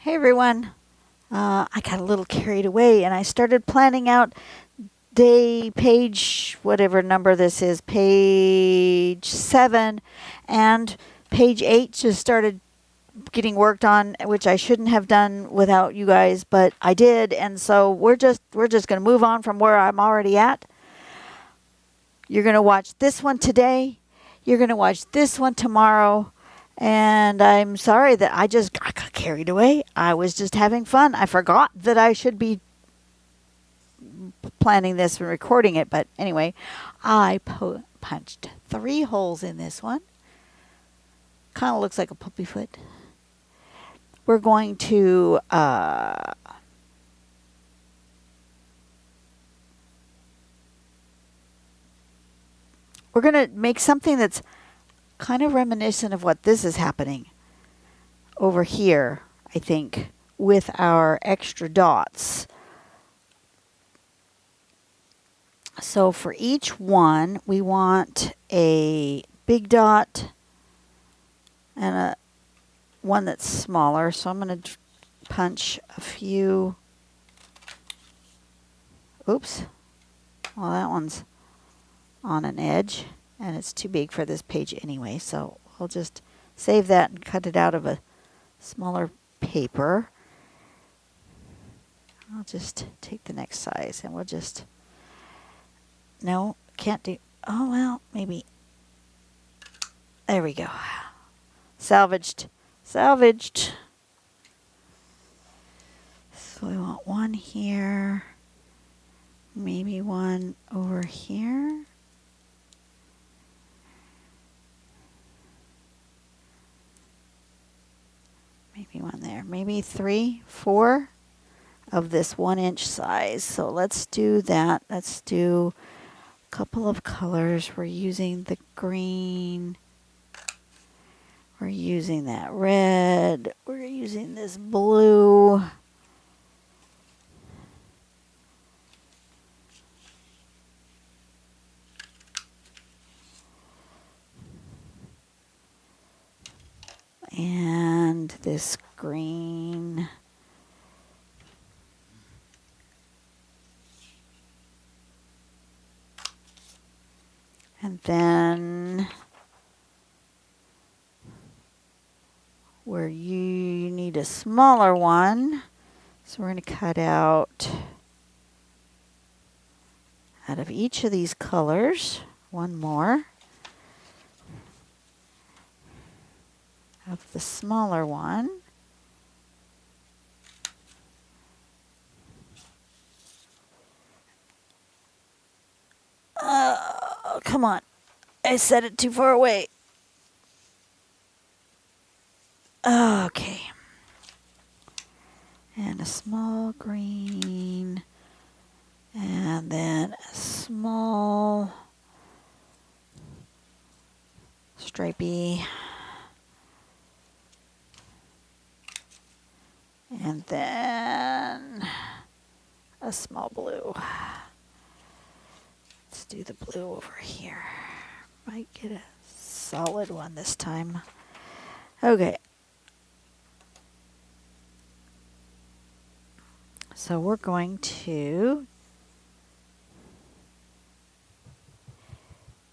Hey everyone. I got a little carried away and I started planning out page, whatever number this is, page 7, and page 8 just started getting worked on, which I shouldn't have done without you guys, but I did, and so we're just going to move on from where I'm already at. You're going to watch this one today. You're going to watch this one tomorrow. And I'm sorry that I got carried away. I was just having fun. I forgot that I should be planning this and recording it. But anyway, I punched 3 holes in this one. Kind of looks like a puppy foot. We're going to make something that's kind of reminiscent of what this is happening over here, I think, with our extra dots. So for each one, we want a big dot and a one that's smaller. So I'm going to punch a few. Oops. Well, that one's on an edge, and it's too big for this page anyway. So I'll just save that and cut it out of a smaller paper. I'll just take the next size, and we'll just... No, can't do... Oh, well, maybe... There we go. Salvaged. Salvaged. So we want one here. Maybe one over here. Maybe one there. Maybe 3, 4 of this 1-inch size. So let's do that. Let's do a couple of colors. We're using the green. We're using that red. We're using this blue. And this green. And then where you need a smaller one, so we're going to cut out of each of these colors one more of the smaller one. Come on. I set it too far away. Okay. And a small green. And then a small stripey. And then a small blue. Let's do the blue over here. Might get a solid one this time. Okay. So we're going to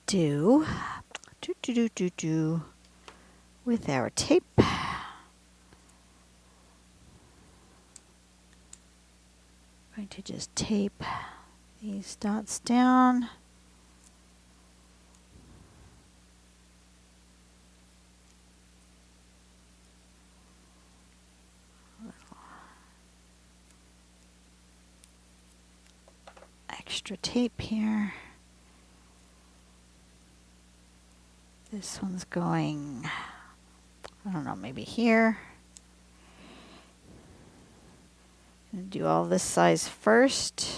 do with our tape. Going to just tape these dots down. Extra tape here. This one's going, I don't know, maybe here. I'm going to do all this size first.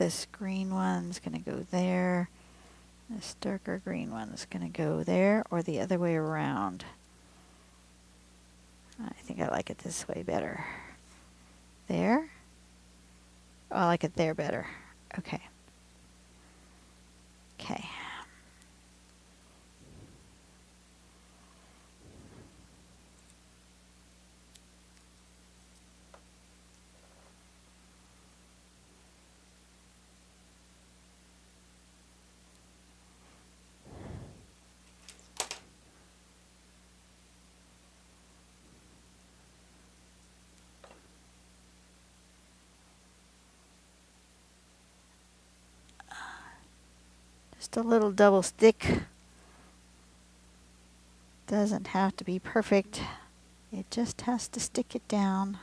this green one's going to go there. This darker green one's going to go there, or the other way around. I think I like it this way better. There. Oh, I like it there better. Okay. Okay. Just a little double stick. Doesn't have to be perfect. It just has to stick it down.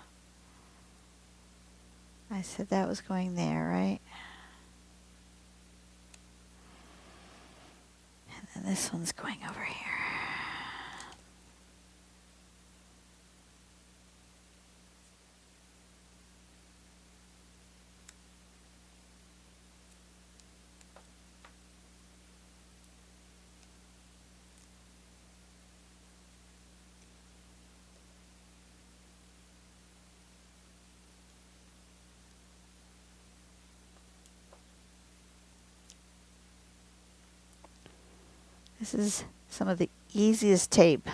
I said that was going there, right? And then this one's going over here. This is some of the easiest tape.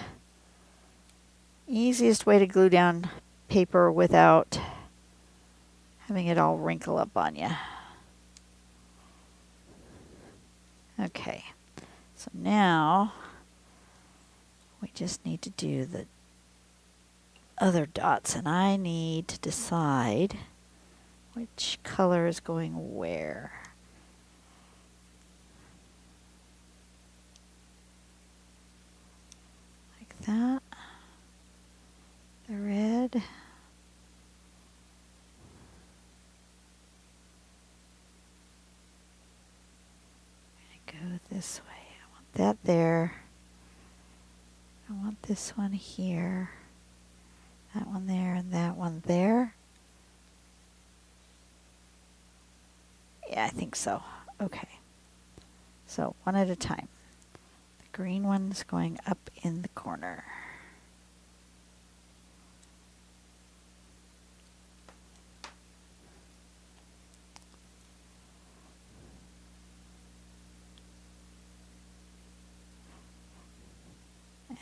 Easiest way to glue down paper without having it all wrinkle up on you. Okay, so now we just need to do the other dots, and I need to decide which color is going where. Like that. The red. Go this way. I want that there. I want this one here. That one there and that one there. Yeah, I think so. Okay. So one at a time. The green one's going up in the corner.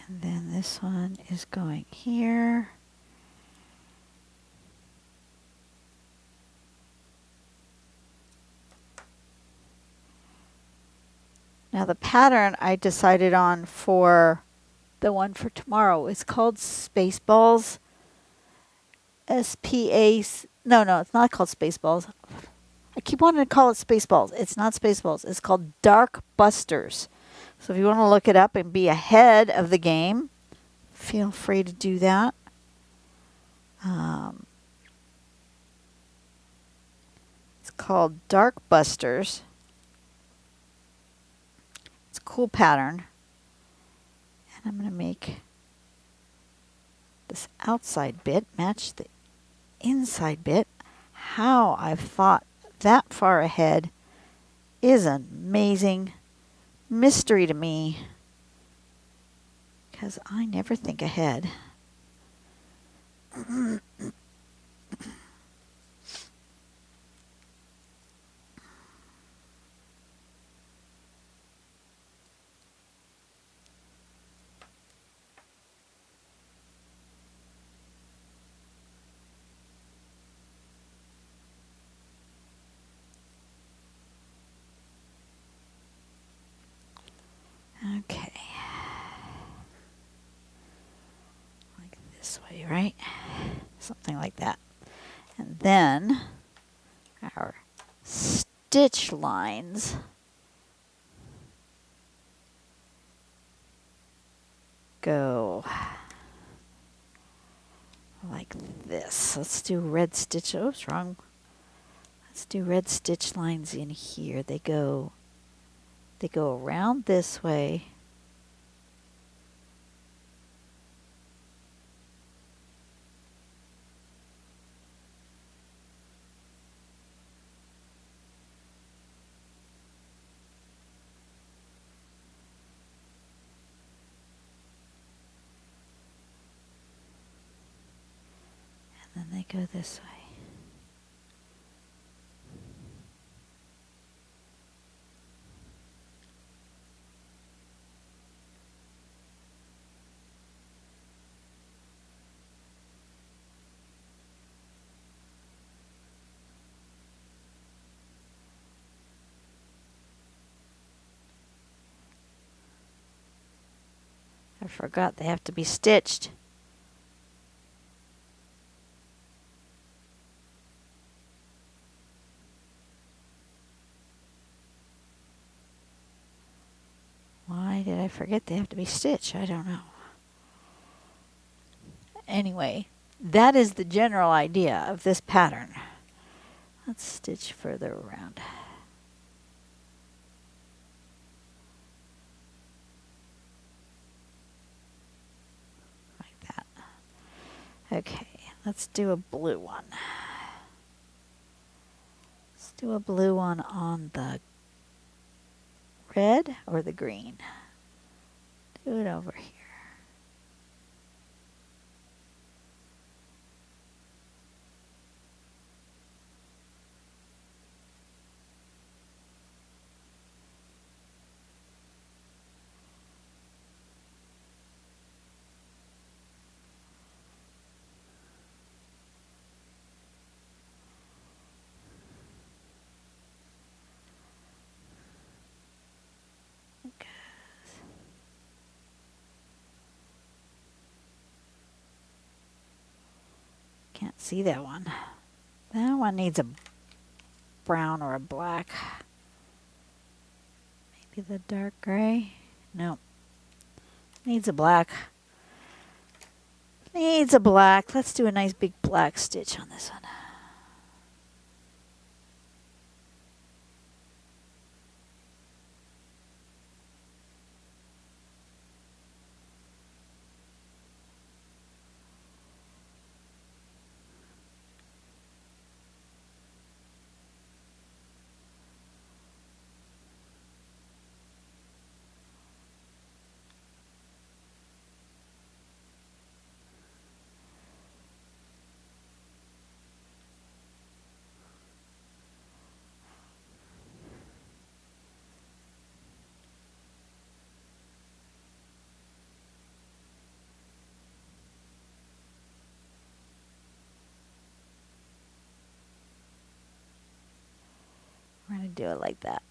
And then this one is going here. Now the pattern I decided on for the one for tomorrow is called Spaceballs. S-P-A... No, it's not called Spaceballs. I keep wanting to call it Spaceballs. It's not Spaceballs. It's called Dark Busters. So if you want to look it up and be ahead of the game, feel free to do that. It's called Dark Busters. It's a cool pattern. And I'm going to make this outside bit match the inside bit. How I've thought that far ahead is an amazing mystery to me, because I never think ahead. Okay. Like this way, right? Something like that. And then our stitch lines go like this. Let's do red stitch. Oops, wrong. Let's do red stitch lines in here. They go around this way. go this way. I forgot they have to be stitched. Why did I forget they have to be stitched? I don't know. Anyway, that is the general idea of this pattern. Let's stitch further around. Like that. Okay, let's do a blue one. Let's do a blue one on the red or the green. Do it over here. Can't see that one. That one needs a brown or a black. Maybe the dark gray. No. Needs a black. Needs a black. Let's do a nice big black stitch on this one. We're going to do it like that.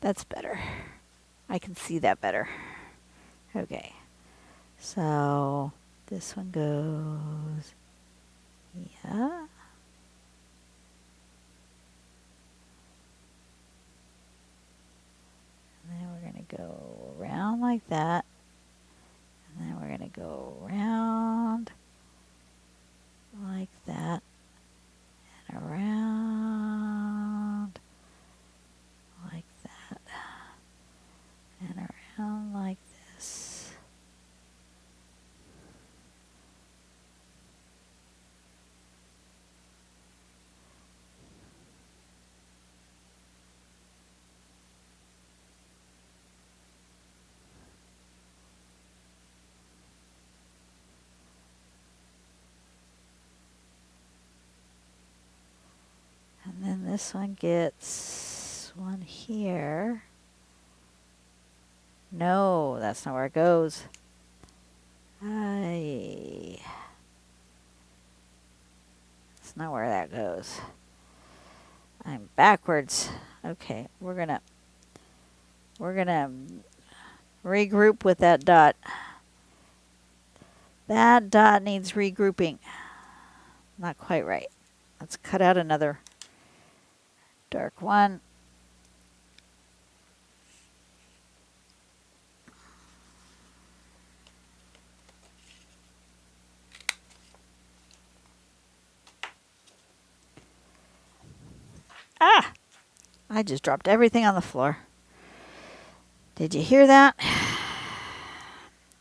That's better. I can see that better. Okay. So this one goes, yeah. And then we're going to go around like that. And then we're going to go around like that. And around like that. And around like this. And then this one gets one here. No, that's not where it goes. That's not where that goes. I'm backwards. Okay, we're gonna regroup with that dot. That dot needs regrouping. Not quite right. Let's cut out another dark one. Ah! I just dropped everything on the floor. Did you hear that?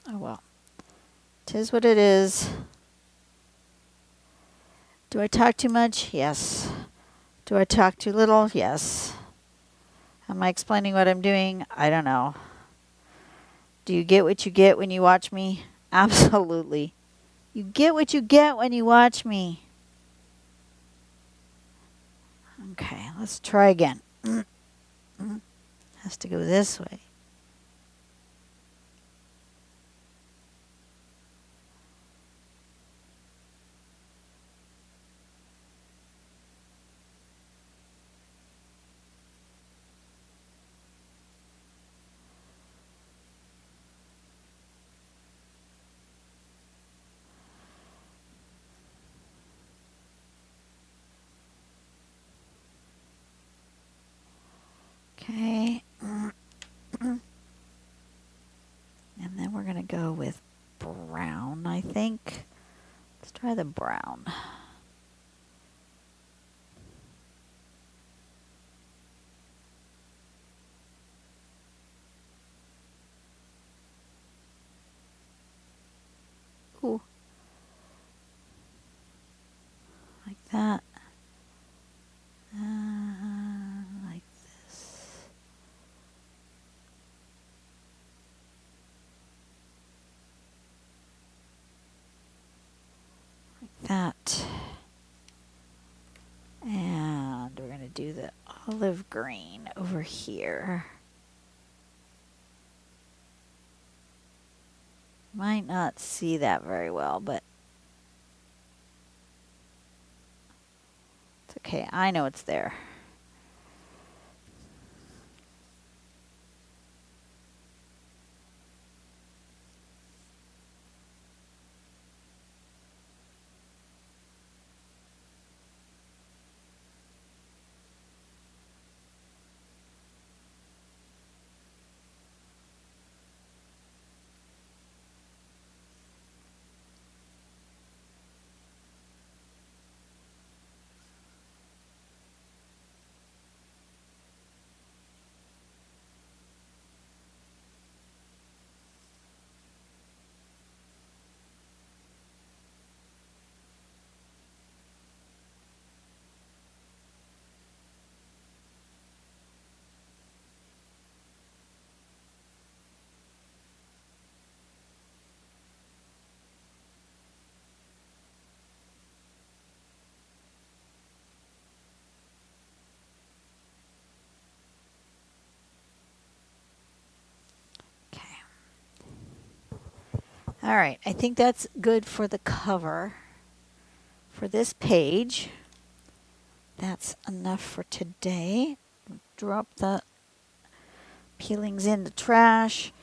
Oh well. 'Tis what it is. Do I talk too much? Yes. Do I talk too little? Yes. Am I explaining what I'm doing? I don't know. Do you get what you get when you watch me? Absolutely. You get what you get when you watch me. Okay, let's try again. Has to go this way. Okay. And then we're going to go with brown, I think. Let's try the brown. Ooh. Like that. Like this. Like that. And we're going to do the olive green over here. Might not see that very well, but it's okay. I know it's there. All right, I think that's good for the cover for this page. That's enough for today. Drop the peelings in the trash.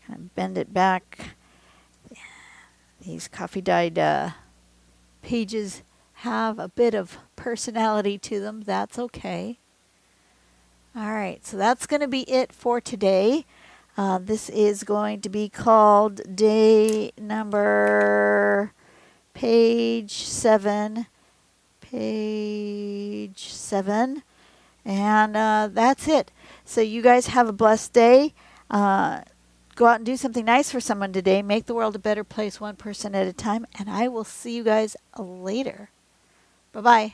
Kind of bend it back. These coffee dyed pages have a bit of personality to them. That's okay. All right, so that's going to be it for today. This is going to be called day number page 7. Page 7. And that's it. So you guys have a blessed day. Go out and do something nice for someone today. Make the world a better place one person at a time. And I will see you guys later. Bye-bye.